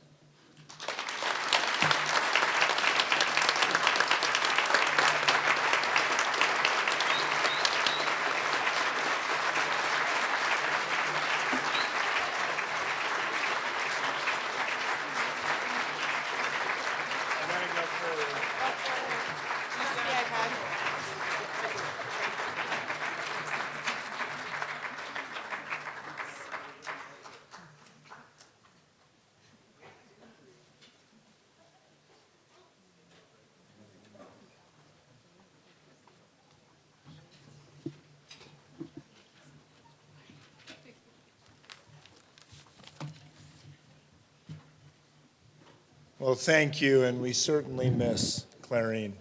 Well, thank you, and we certainly miss Clarene.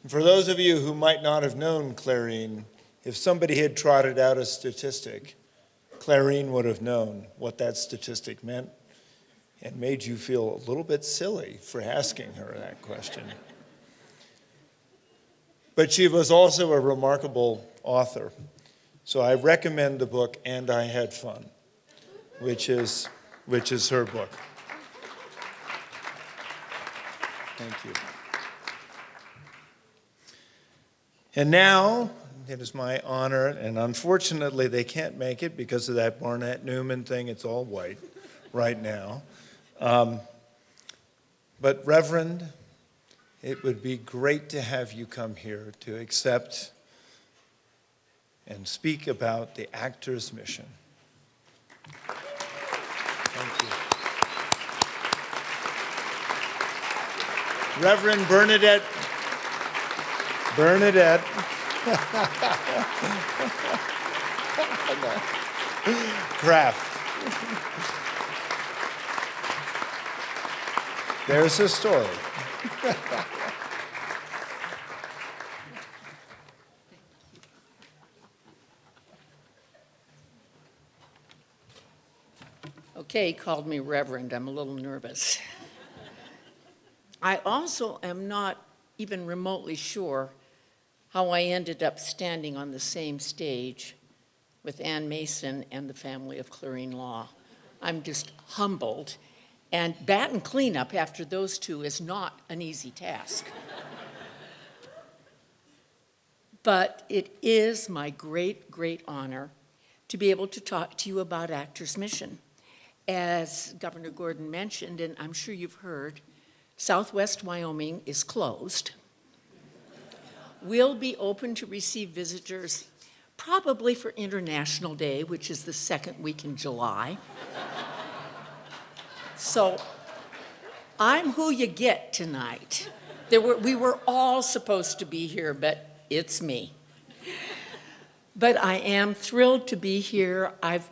For those of you who might not have known Clarene, if somebody had trotted out a statistic, Clarene would have known what that statistic meant and made you feel a little bit silly for asking her that question. But she was also a remarkable author. So I recommend the book, And I Had Fun, which is her book. Thank you. And now, it is my honor, and unfortunately they can't make it because of that Barnett Newman thing. It's all white right now. But Reverend, it would be great to have you come here to accept and speak about the actor's mission. Thank you. Reverend Bernadette Kraft. There's a story. Okay, he called me Reverend. I'm a little nervous. I also am not even remotely sure how I ended up standing on the same stage with Ann Mason and the family of Clarene Law. I'm just humbled. And bat and cleanup after those two is not an easy task. But it is my great, great honor to be able to talk to you about Actors Mission. As Governor Gordon mentioned, and I'm sure you've heard, Southwest Wyoming is closed. We'll be open to receive visitors probably for International Day, which is the second week in July. So I'm who you get tonight. We were all supposed to be here, but it's me. But I am thrilled to be here. I've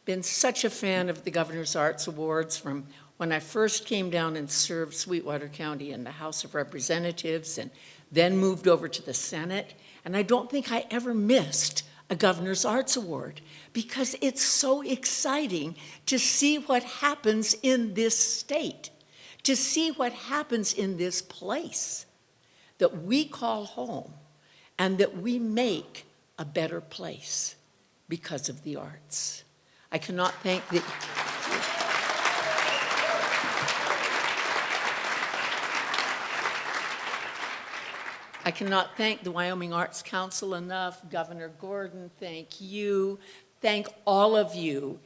been such a fan of the Governor's Arts Awards from when I first came down and served Sweetwater County in the House of Representatives and then moved over to the Senate. And I don't think I ever missed a Governor's Arts Award because it's so exciting to see what happens in this state, to see what happens in this place that we call home and that we make a better place because of the arts. I cannot thank the... I cannot thank the Wyoming Arts Council enough. Governor Gordon, thank you. Thank all of you.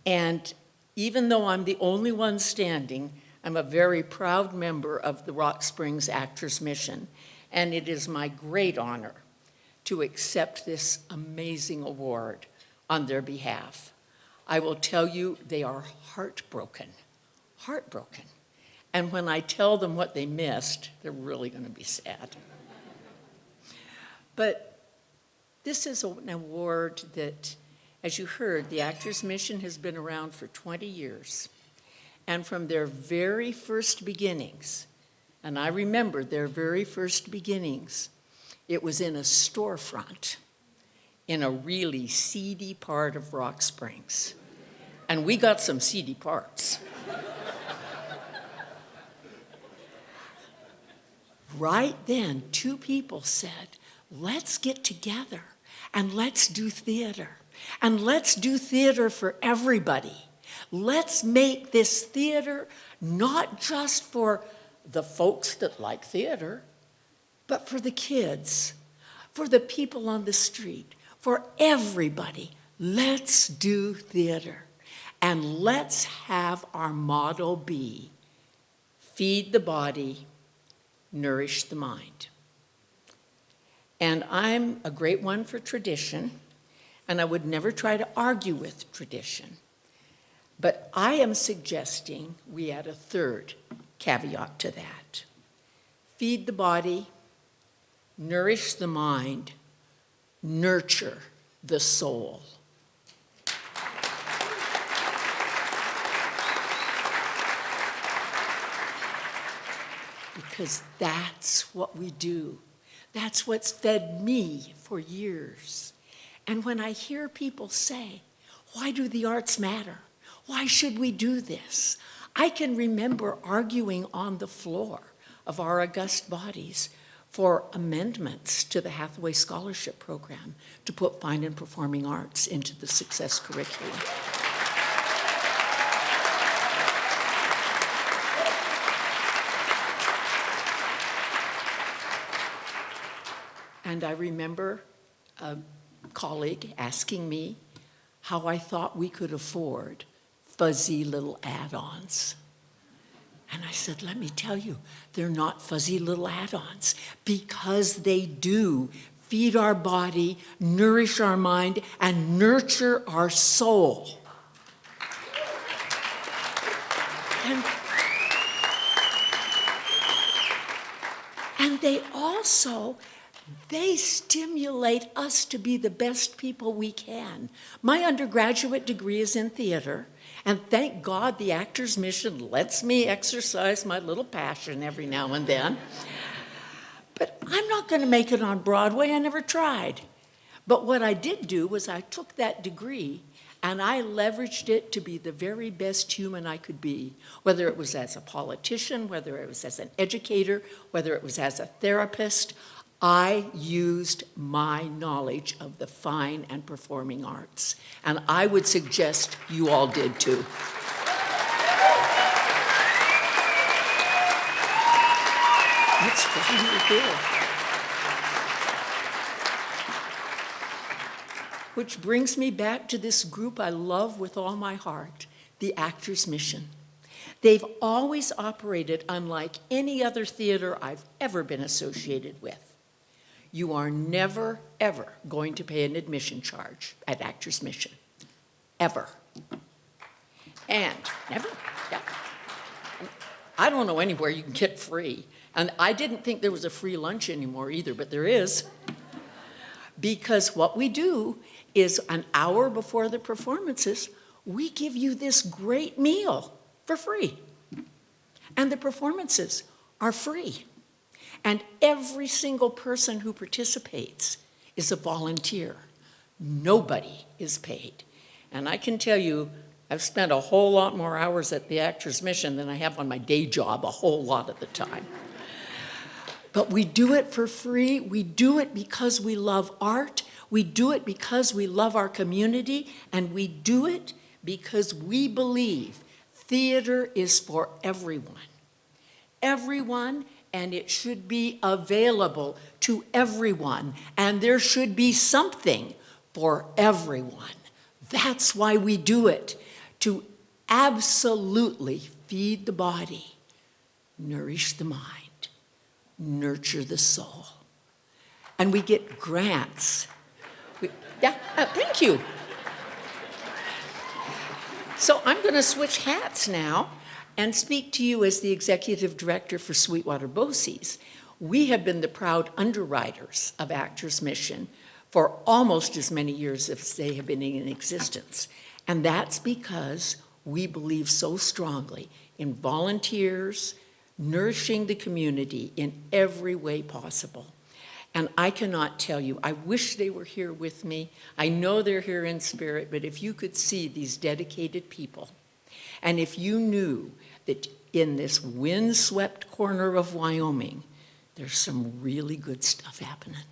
And even though I'm the only one standing, I'm a very proud member of the Rock Springs Actors Mission. And it is my great honor to accept this amazing award on their behalf. I will tell you, they are heartbroken. And when I tell them what they missed, they're really going to be sad. But this is an award that, as you heard, the Actors Mission has been around for 20 years. And from their very first beginnings, and I remember their very first beginnings, it was in a storefront in a really seedy part of Rock Springs. And we got some seedy parts. Right then, two people said, let's get together and let's do theater. And let's do theater for everybody. Let's make this theater not just for the folks that like theater, but for the kids, for the people on the street, for everybody. Let's do theater. And let's have our motto be, feed the body, nourish the mind. And I'm a great one for tradition, and I would never try to argue with tradition. But I am suggesting we add a third caveat to that. Feed the body, nourish the mind, nurture the soul. Because that's what we do. That's what's fed me for years. And when I hear people say, why do the arts matter? Why should we do this? I can remember arguing on the floor of our august bodies for amendments to the Hathaway Scholarship Program to put fine and performing arts into the Success curriculum. And I remember a colleague asking me how I thought we could afford fuzzy little add-ons. And I said, let me tell you, they're not fuzzy little add-ons because they do feed our body, nourish our mind, and nurture our soul. And they also, they stimulate us to be the best people we can. My undergraduate degree is in theater, and thank God the Actors Mission lets me exercise my little passion every now and then. But I'm not going to make it on Broadway. I never tried. But what I did do was I took that degree and I leveraged it to be the very best human I could be, whether it was as a politician, whether it was as an educator, whether it was as a therapist. I used my knowledge of the fine and performing arts, and I would suggest you all did too. That's why we're here. Which brings me back to this group I love with all my heart, the Actors Mission. They've always operated unlike any other theater I've ever been associated with. You are never, ever going to pay an admission charge at Actors Mission. Ever. And never, yeah. I don't know anywhere you can get free. And I didn't think there was a free lunch anymore either, but there is. Because what we do is an hour before the performances, we give you this great meal for free. And the performances are free. And every single person who participates is a volunteer. Nobody is paid. And I can tell you, I've spent a whole lot more hours at the Actors Mission than I have on my day job a whole lot of the time. But we do it for free. We do it because we love art. We do it because we love our community. And we do it because we believe theater is for everyone. Everyone, and it should be available to everyone. And there should be something for everyone. That's why we do it, to absolutely feed the body, nourish the mind, nurture the soul. And we get grants. Thank you. So I'm going to switch hats now and speak to you as the executive director for Sweetwater BOCES. We have been the proud underwriters of Actors Mission for almost as many years as they have been in existence. And that's because we believe so strongly in volunteers, nourishing the community in every way possible. And I cannot tell you, I wish they were here with me. I know they're here in spirit, but if you could see these dedicated people, and if you knew that in this windswept corner of Wyoming, there's some really good stuff happening.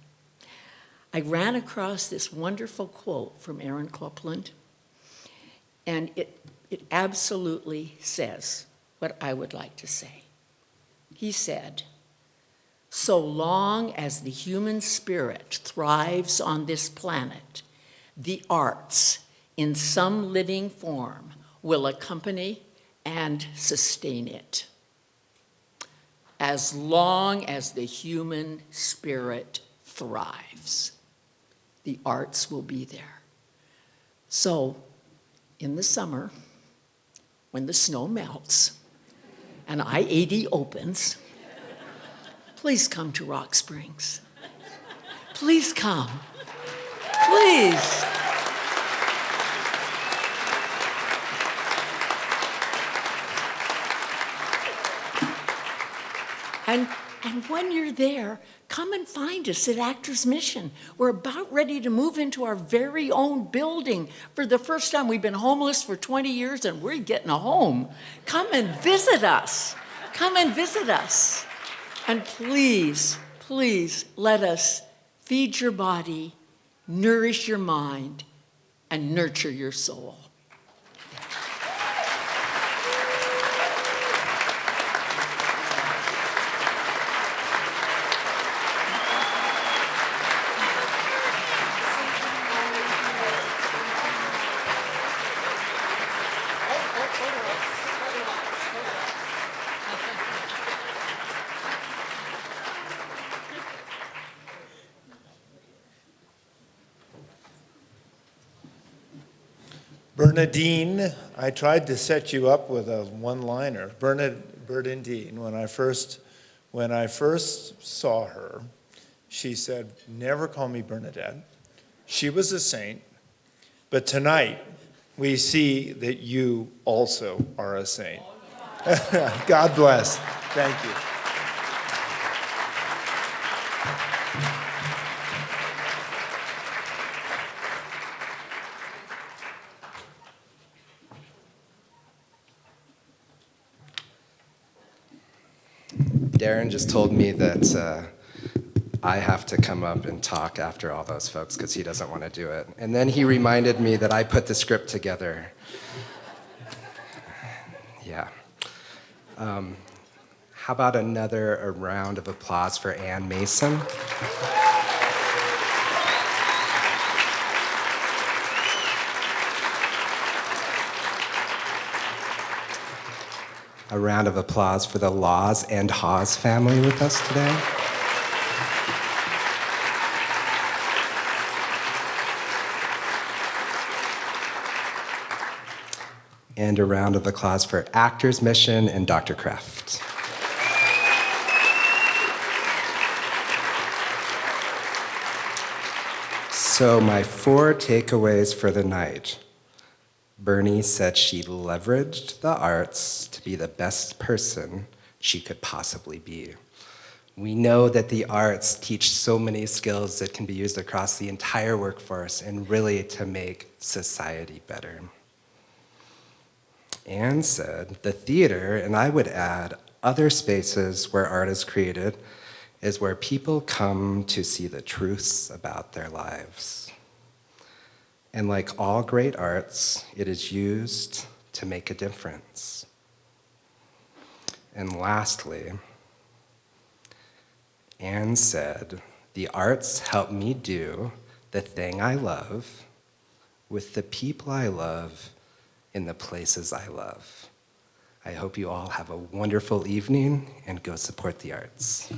I ran across this wonderful quote from Aaron Copeland, and it absolutely says what I would like to say. He said, "So long as the human spirit thrives on this planet, the arts in some living form will accompany and sustain it. As long as the human spirit thrives, the arts will be there." So, in the summer, when the snow melts and I-80 opens, please come to Rock Springs. Please come. Please. And when you're there, come and find us at Actors Mission. We're about ready to move into our very own building. For the first time, we've been homeless for 20 years and we're getting a home. Come and visit us. Come and visit us. And please, please let us feed your body, nourish your mind, and nurture your soul. Bernadine, I tried to set you up with a one-liner. Bernadine, when I first saw her, she said, "Never call me Bernadette." She was a saint, but tonight we see that you also are a saint. God bless. Thank you. Darren just told me that I have to come up and talk after all those folks because he doesn't want to do it. And then he reminded me that I put the script together. Yeah. How about a round of applause for Ann Mason? A round of applause for the Laws and Hawes family with us today. And a round of applause for Actors Mission and Dr. Kraft. So my 4 takeaways for the night. Bernie said she leveraged the arts to be the best person she could possibly be. We know that the arts teach so many skills that can be used across the entire workforce and really to make society better. Anne said, the theater, and I would add other spaces where art is created, is where people come to see the truths about their lives. And like all great arts, it is used to make a difference. And lastly, Anne said, the arts help me do the thing I love with the people I love in the places I love. I hope you all have a wonderful evening and go support the arts.